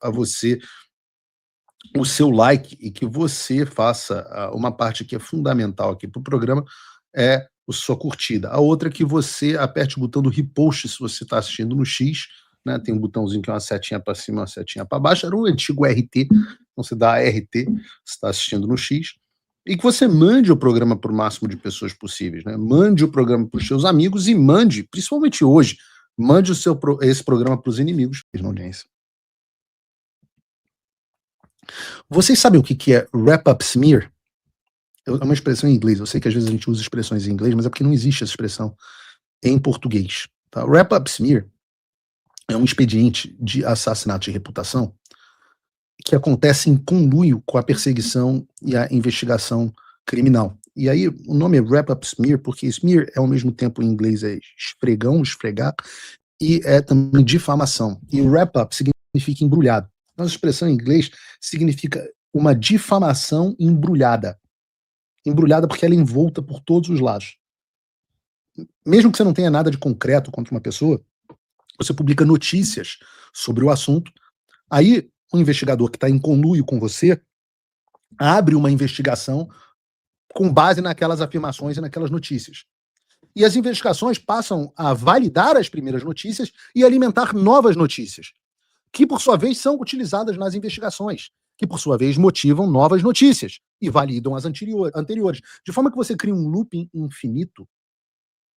a você o seu like e que você faça uma parte que é fundamental aqui para o programa, é a sua curtida. A outra é que você aperte o botão do repost se você está assistindo no X, né? Tem um botãozinho que é uma setinha para cima, uma setinha para baixo, era o antigo RT, então você dá RT, você está assistindo no X, e que você mande o programa para o máximo de pessoas possíveis, né? Mande o programa para os seus amigos e mande, principalmente hoje, mande esse programa para os inimigos na audiência. Vocês sabem o que é wrap-up smear? É uma expressão em inglês. Eu sei que às vezes a gente usa expressões em inglês, mas é porque não existe essa expressão em português. Tá? Wrap-up smear é um expediente de assassinato de reputação que acontece em conluio com a perseguição e a investigação criminal. E aí o nome é wrap-up smear porque smear é ao mesmo tempo em inglês é esfregão, esfregar, e é também difamação. E wrap-up significa embrulhado. Então, a expressão em inglês significa uma difamação embrulhada. Embrulhada porque ela é envolta por todos os lados. Mesmo que você não tenha nada de concreto contra uma pessoa, você publica notícias sobre o assunto. Aí, o investigador que está em conluio com você abre uma investigação com base naquelas afirmações e naquelas notícias. E as investigações passam a validar as primeiras notícias e alimentar novas notícias, que, por sua vez, são utilizadas nas investigações, que, por sua vez, motivam novas notícias e validam as anteriores. De forma que você cria um looping infinito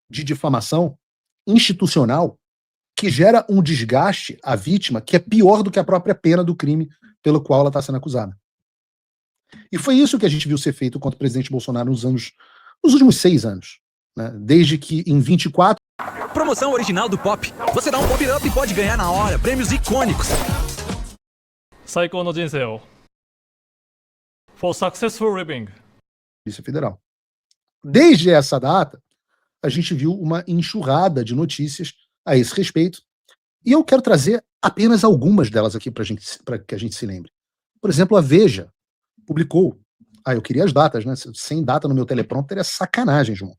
de difamação institucional que gera um desgaste à vítima que é pior do que a própria pena do crime pelo qual ela está sendo acusada. E foi isso que a gente viu ser feito contra o presidente Bolsonaro nos últimos 6 anos. Né? Desde que, em 24... Promoção original do Pop. Você dá um Pop Up e pode ganhar na hora prêmios icônicos. 最高の人生を For successful living. Polícia Federal. Desde essa data, a gente viu uma enxurrada de notícias a esse respeito. E eu quero trazer apenas algumas delas aqui para que a gente se lembre. Por exemplo, a Veja publicou. Eu queria as datas, né? Sem data no meu teleprompter é sacanagem, João.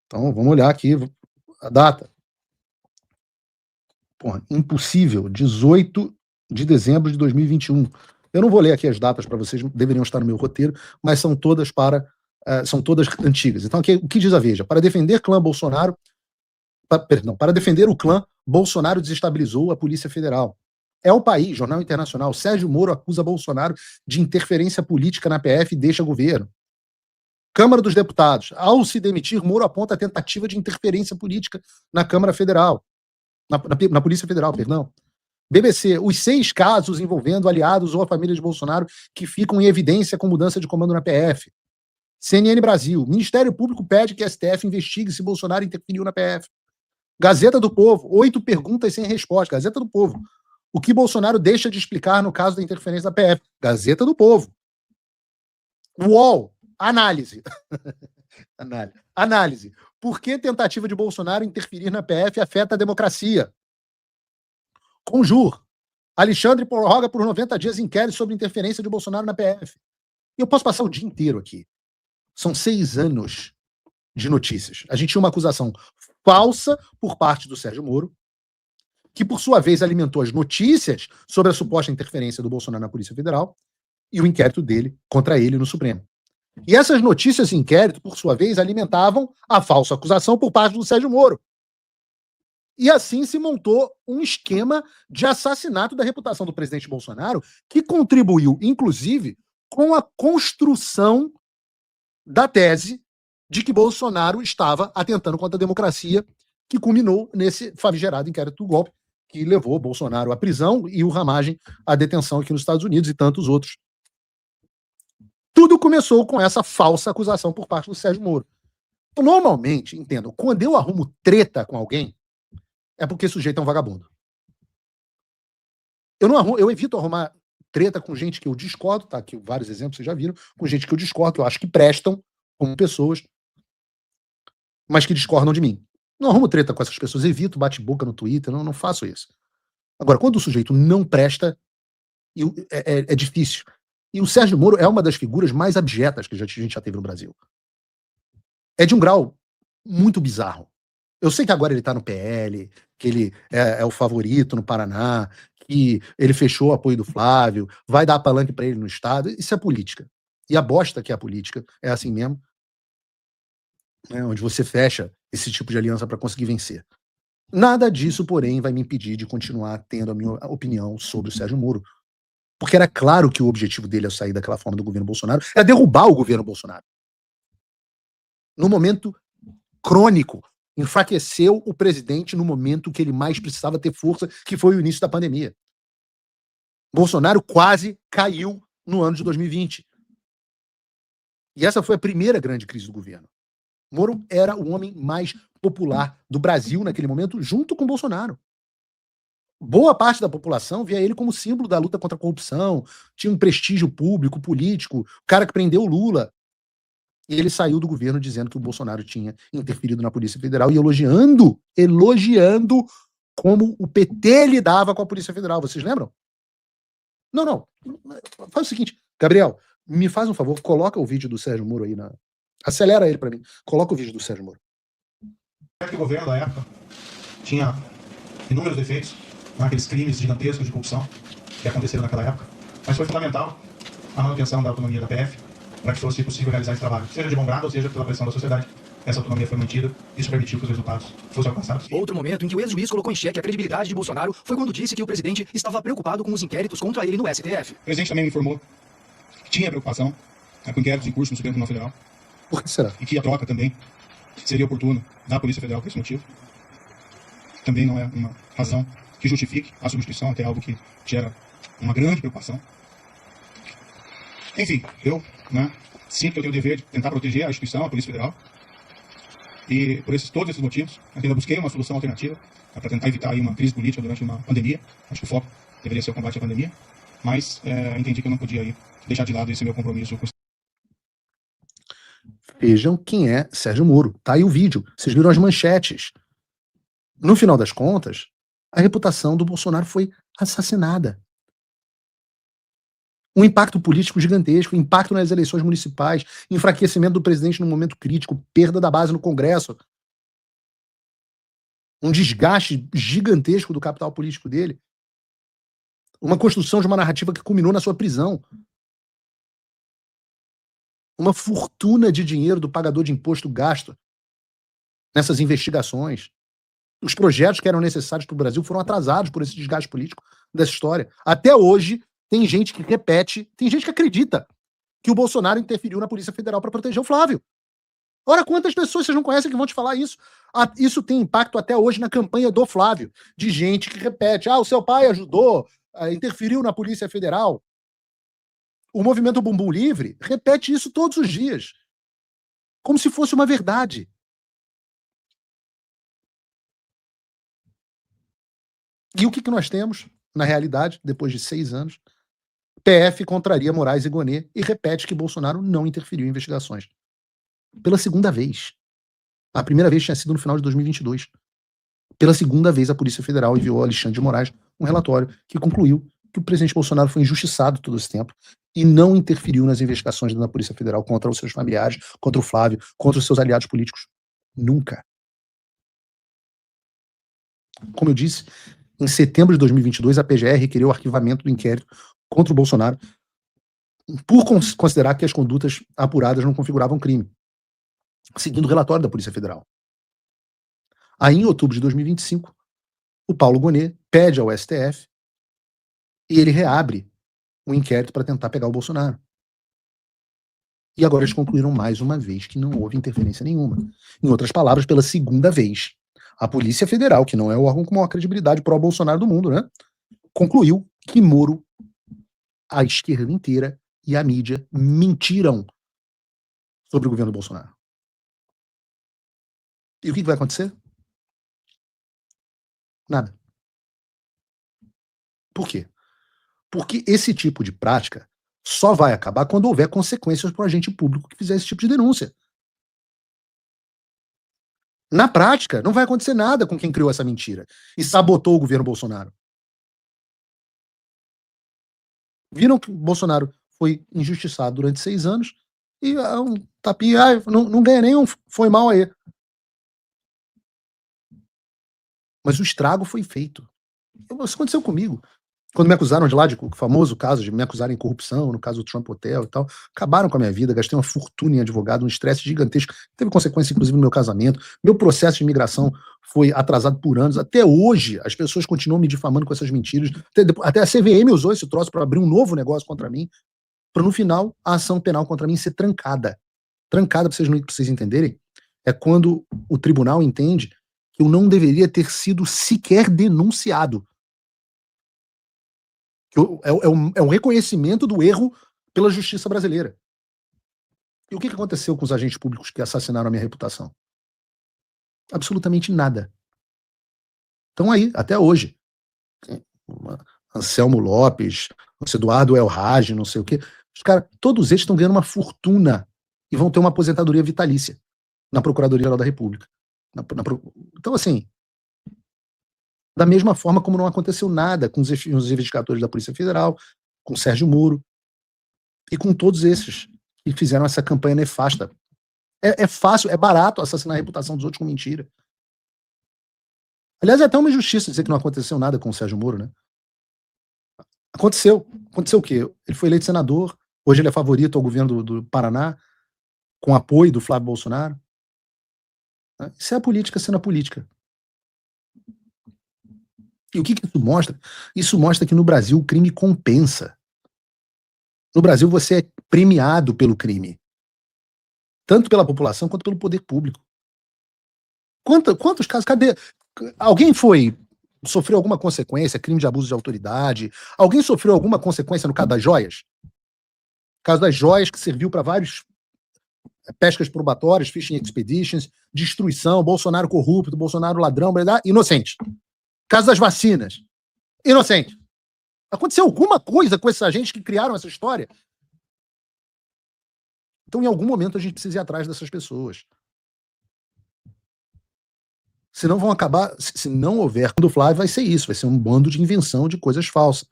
Então, vamos olhar aqui a data. Porra, impossível. 18 de dezembro de 2021. Eu não vou ler aqui as datas para vocês, deveriam estar no meu roteiro, mas são todas antigas. Então, aqui, o que diz a Veja? Para defender o clã, Bolsonaro desestabilizou a Polícia Federal. É o País, Jornal Internacional. Sérgio Moro acusa Bolsonaro de interferência política na PF e deixa governo. Câmara dos Deputados. Ao se demitir, Moro aponta a tentativa de interferência política na Câmara Federal. Na Polícia Federal, perdão. BBC, os 6 casos envolvendo aliados ou a família de Bolsonaro que ficam em evidência com mudança de comando na PF. CNN Brasil, Ministério Público pede que a STF investigue se Bolsonaro interferiu na PF. Gazeta do Povo, 8 perguntas sem resposta. Gazeta do Povo. O que Bolsonaro deixa de explicar no caso da interferência da PF. Gazeta do Povo. UOL, análise. Análise. Por que tentativa de Bolsonaro interferir na PF afeta a democracia? Conjur. Alexandre prorroga por 90 dias inquérito sobre interferência de Bolsonaro na PF. E eu posso passar o dia inteiro aqui. São 6 anos de notícias. A gente tinha uma acusação falsa por parte do Sérgio Moro, que, por sua vez, alimentou as notícias sobre a suposta interferência do Bolsonaro na Polícia Federal e o inquérito dele contra ele no Supremo. E essas notícias e inquérito, por sua vez, alimentavam a falsa acusação por parte do Sérgio Moro. E assim se montou um esquema de assassinato da reputação do presidente Bolsonaro, que contribuiu, inclusive, com a construção da tese de que Bolsonaro estava atentando contra a democracia, que culminou nesse famigerado inquérito do golpe, que levou Bolsonaro à prisão e o Ramagem à detenção aqui nos Estados Unidos e tantos outros. Tudo começou com essa falsa acusação por parte do Sérgio Moro. Normalmente, entendo, quando eu arrumo treta com alguém, é porque esse sujeito é um vagabundo. Eu evito arrumar treta com gente que eu discordo, tá? Aqui vários exemplos vocês já viram, com gente que eu discordo, que eu acho que prestam como pessoas, mas que discordam de mim. Não arrumo treta com essas pessoas, evito bate-boca no Twitter, não faço isso. Agora, quando o sujeito não presta, é difícil. E o Sérgio Moro é uma das figuras mais abjetas que a gente já teve no Brasil. É de um grau muito bizarro. Eu sei que agora ele está no PL, que ele é o favorito no Paraná, que ele fechou o apoio do Flávio, vai dar palanque para ele no Estado. Isso é política. E a bosta que é a política é assim mesmo, né, onde você fecha esse tipo de aliança para conseguir vencer. Nada disso, porém, vai me impedir de continuar tendo a minha opinião sobre o Sérgio Moro. Porque era claro que o objetivo dele ao sair daquela forma do governo Bolsonaro era derrubar o governo Bolsonaro. No momento crônico, enfraqueceu o presidente no momento que ele mais precisava ter força, que foi o início da pandemia. Bolsonaro quase caiu no ano de 2020. E essa foi a primeira grande crise do governo. Moro era o homem mais popular do Brasil naquele momento, junto com Bolsonaro. Boa parte da população via ele como símbolo da luta contra a corrupção, tinha um prestígio público, político, o cara que prendeu o Lula. E ele saiu do governo dizendo que o Bolsonaro tinha interferido na Polícia Federal e elogiando como o PT lidava com a Polícia Federal. Vocês lembram? Não. Faz o seguinte, Gabriel, me faz um favor, coloca o vídeo do Sérgio Moro aí na... Acelera ele para mim. Coloca o vídeo do Sérgio Moro. O governo da época tinha inúmeros defeitos, aqueles crimes gigantescos de corrupção que aconteceram naquela época, mas foi fundamental a manutenção da autonomia da PF para que fosse possível realizar esse trabalho, seja de bom grado ou seja pela pressão da sociedade. Essa autonomia foi mantida, isso permitiu que os resultados fossem alcançados. Outro momento em que o ex-juiz colocou em xeque a credibilidade de Bolsonaro foi quando disse que o presidente estava preocupado com os inquéritos contra ele no STF. O presidente também me informou que tinha preocupação com inquéritos em curso no Supremo Tribunal Federal. Por que será? E que a troca também seria oportuna da Polícia Federal por esse motivo. Também não é uma razão que justifique a substituição, até algo que gera uma grande preocupação. Enfim, eu sinto que eu tenho o dever de tentar proteger a instituição, a Polícia Federal. E por todos esses motivos, eu ainda busquei uma solução alternativa para tentar evitar aí uma crise política durante uma pandemia. Acho que o foco deveria ser o combate à pandemia. Mas entendi que eu não podia aí deixar de lado esse meu compromisso com... Vejam quem é Sérgio Moro. Tá aí o vídeo. Vocês viram as manchetes. No final das contas, a reputação do Bolsonaro foi assassinada. Um impacto político gigantesco, impacto nas eleições municipais, enfraquecimento do presidente num momento crítico, perda da base no Congresso, um desgaste gigantesco do capital político dele, uma construção de uma narrativa que culminou na sua prisão, uma fortuna de dinheiro do pagador de imposto gasto nessas investigações. Os projetos que eram necessários para o Brasil foram atrasados por esse desgaste político dessa história. Até hoje, tem gente que repete, tem gente que acredita que o Bolsonaro interferiu na Polícia Federal para proteger o Flávio. Ora, quantas pessoas vocês não conhecem que vão te falar isso? Isso tem impacto até hoje na campanha do Flávio, de gente que repete, o seu pai ajudou, interferiu na Polícia Federal. O movimento Bumbum Livre repete isso todos os dias, como se fosse uma verdade. E o que nós temos, na realidade, depois de 6 anos? PF contraria Moraes e Gonet e repete que Bolsonaro não interferiu em investigações. Pela segunda vez. A primeira vez tinha sido no final de 2022. Pela segunda vez, a Polícia Federal enviou a Alexandre de Moraes um relatório que concluiu que o presidente Bolsonaro foi injustiçado todo esse tempo e não interferiu nas investigações da Polícia Federal contra os seus familiares, contra o Flávio, contra os seus aliados políticos. Nunca. Como eu disse, em setembro de 2022, a PGR requeriu o arquivamento do inquérito contra o Bolsonaro por considerar que as condutas apuradas não configuravam crime, seguindo o relatório da Polícia Federal. Aí, em outubro de 2025, o Paulo Gonet pede ao STF e ele reabre o inquérito para tentar pegar o Bolsonaro. E agora eles concluíram mais uma vez que não houve interferência nenhuma. Em outras palavras, pela segunda vez, a Polícia Federal, que não é o órgão com maior credibilidade pró-Bolsonaro do mundo, concluiu que Moro, a esquerda inteira e a mídia mentiram sobre o governo Bolsonaro. E o que vai acontecer? Nada. Por quê? Porque esse tipo de prática só vai acabar quando houver consequências para o agente público que fizer esse tipo de denúncia. Na prática, não vai acontecer nada com quem criou essa mentira e sabotou o governo Bolsonaro. Viram que o Bolsonaro foi injustiçado durante 6 anos e um tapinha, não ganha nenhum, foi mal aí. Mas o estrago foi feito. Isso aconteceu comigo. Quando me acusaram de lá, de o famoso caso de me acusarem de corrupção, no caso do Trump Hotel e tal, acabaram com a minha vida, gastei uma fortuna em advogado, um estresse gigantesco, teve consequência inclusive no meu casamento, meu processo de imigração foi atrasado por anos, até hoje as pessoas continuam me difamando com essas mentiras, até a CVM usou esse troço para abrir um novo negócio contra mim, para no final a ação penal contra mim ser trancada. Trancada, para vocês entenderem, é quando o tribunal entende que eu não deveria ter sido sequer denunciado. É um reconhecimento do erro pela justiça brasileira. E o que aconteceu com os agentes públicos que assassinaram a minha reputação? Absolutamente nada. Estão aí, até hoje. Anselmo Lopes, Eduardo Elrage, não sei o quê. Os caras, todos eles estão ganhando uma fortuna e vão ter uma aposentadoria vitalícia na Procuradoria-Geral da República. Então, assim, da mesma forma como não aconteceu nada com os investigadores da Polícia Federal, com Sérgio Moro e com todos esses que fizeram essa campanha nefasta. É fácil, é barato assassinar a reputação dos outros com mentira. Aliás, é até uma injustiça dizer que não aconteceu nada com o Sérgio Moro, né? Aconteceu. Aconteceu o quê? Ele foi eleito senador, hoje ele é favorito ao governo do Paraná, com apoio do Flávio Bolsonaro. Isso é a política sendo a política. E o que isso mostra? Isso mostra que no Brasil o crime compensa. No Brasil você é premiado pelo crime. Tanto pela população quanto pelo poder público. Quantos casos? Cadê? Alguém sofreu alguma consequência, crime de abuso de autoridade? Alguém sofreu alguma consequência no caso das joias? Caso das joias que serviu para vários pescas probatórias, fishing expeditions, destruição, Bolsonaro corrupto, Bolsonaro ladrão, inocente. Caso das vacinas, inocente. Aconteceu alguma coisa com esses agentes que criaram essa história? Então, em algum momento, a gente precisa ir atrás dessas pessoas. Senão vão acabar, se não houver do Flávio, vai ser isso, vai ser um bando de invenção de coisas falsas.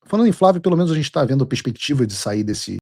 Falando em Flávio, pelo menos a gente está vendo a perspectiva de sair desse